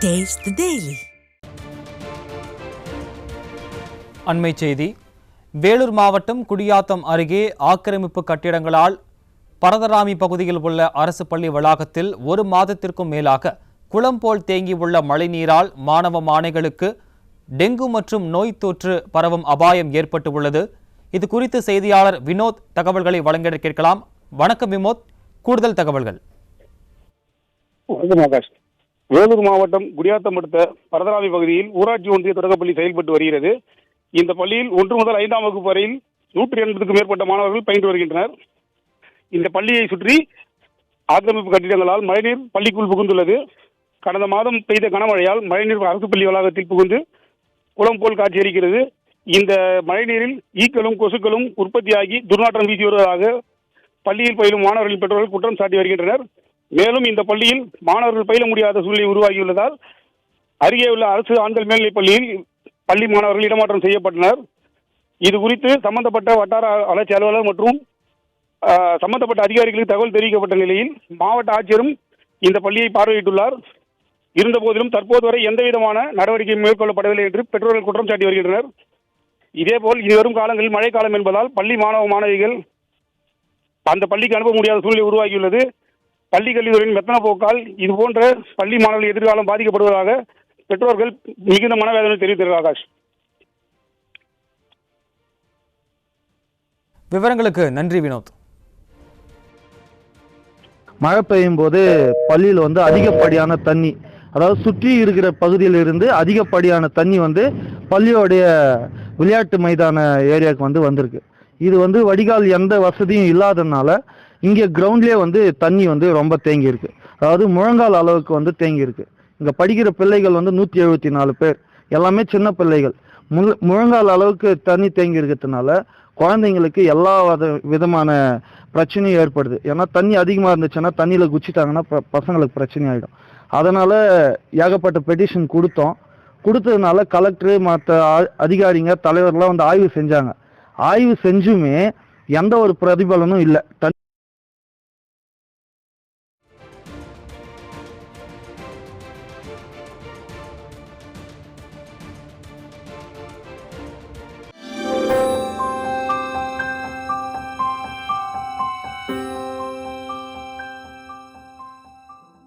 Taste the Daily. அண்மை செய்தி. வேலூர் மாவட்டம் குடியாத்தம் அருகே ஆக்கிரமிப்பு கட்டிடங்களால் பரதராமி பகுதியில் உள்ள அரசு பள்ளி வளாகத்தில் ஒரு மாதத்திற்கும் மேலாக குளம் போல் தேங்கியுள்ள மழைநீரால் மாணவ மாணவிகளுக்கு டெங்கு மற்றும் நோய் தொற்று பரவும் அபாயம் ஏற்பட்டு உள்ளது. இது குறித்து செய்தியாளர் வினோத் தகவல்களை வழங்க கேட்கலாம். வணக்கம் வினோத், கூடுதல் தகவல்கள். வேலூர் மாவட்டம் குடியாத்தம் அடுத்த பரதராமி பகுதியில் ஊராட்சி ஒன்றிய தொடக்கப்பள்ளி செயல்பட்டு வருகிறது. இந்த பள்ளியில் 1 முதல் 5ஆம் வகுப்பு வரையில் 180க்கும் மேற்பட்ட மாணவர்கள் பயின்று வருகின்றனர். இந்த பள்ளியை சுற்றி ஆக்கிரமிப்பு கட்டிடங்களால் மழைநீர் பள்ளிக்குள் புகுந்துள்ளது. கடந்த மாதம் பெய்த கனமழையால் மழைநீர் அரசு பள்ளி வளாகத்தில் புகுந்து குளம் போல் காட்சியளிக்கிறது. இந்த மழைநீரில் ஈக்களும் கொசுக்களும் உற்பத்தியாகி துர்நாற்றம் வீசி வருவதாக பள்ளியில் பயிலும் மாணவர்களின் பெற்றோர்கள் குற்றம் சாட்டி வருகின்றனர். மேலும் இந்த பள்ளியில் மாணவர்கள் பயில முடியாத சூழ்நிலை உருவாகியுள்ளதால் அருகே உள்ள அரசு ஆண்கள் மேல்நிலைப் பள்ளியில் பள்ளி மாணவர்கள் இடமாற்றம் செய்யப்பட்டனர். இது குறித்து சம்பந்தப்பட்ட வட்டார வளர்ச்சி அலுவலர் மற்றும் சம்பந்தப்பட்ட அதிகாரிகளுக்கு தகவல் தெரிவிக்கப்பட்ட நிலையில் மாவட்ட ஆட்சியரும் இந்த பள்ளியை பார்வையிட்டுள்ளார். இருந்தபோதிலும் தற்போது வரை எந்தவிதமான நடவடிக்கை மேற்கொள்ளப்படவில்லை என்று பெற்றோர்கள் குற்றம் சாட்டி வருகின்றனர். இதேபோல் இனிவரும் காலங்களில் மழைக்காலம் என்பதால் பள்ளி மாணவ மாணவிகள் அந்த பள்ளிக்கு அனுப்ப முடியாத சூழ்நிலை உருவாகியுள்ளது. பள்ளி கல்லூரியின் மெத்தன போக்கால் இதுபோன்ற பள்ளி மாணவர்கள் எதிர்காலம் பாதிக்கப்படுவதாக பெற்றோர்கள் மிகுந்த மனவேதனை தெரிவித்தார்கள். ஆகாஷ், விவரங்களுக்கு நன்றி வினோத். மழை பெய்யும் போது பள்ளியில் அதிகப்படியான தண்ணி, அதாவது சுற்றி இருக்கிற பகுதியிலிருந்து அதிகப்படியான தண்ணி பள்ளியோடைய விளையாட்டு மைதான ஏரியாவுக்கு வந்திருக்கு. இது வடிகால் எந்த வசதியும் இல்லாததுனால இங்கே கிரவுண்ட்லேயே தண்ணி ரொம்ப தேங்கி இருக்கு. அதாவது முழங்கால் அளவுக்கு தேங்கி இருக்கு. இங்கே படிக்கிற பிள்ளைகள் 174 பேர், எல்லாமே சின்ன பிள்ளைகள். முழங்கால் அளவுக்கு தண்ணி தேங்கி இருக்கிறதுனால குழந்தைங்களுக்கு எல்லா விதமான பிரச்சனையும் ஏற்படுது. ஏன்னா தண்ணி அதிகமாக இருந்துச்சுன்னா தண்ணியில் குச்சிட்டாங்கன்னா பசங்களுக்கு பிரச்சனை ஆகிடும். அதனால் ஏகப்பட்ட பெட்டிஷன் கொடுத்ததுனால கலெக்டரு மற்ற அதிகாரிங்க தலைவர்லாம் ஆய்வு செஞ்சாங்க. ஆய்வு செஞ்சுமே எந்த ஒரு பிரதிபலனும் இல்லை.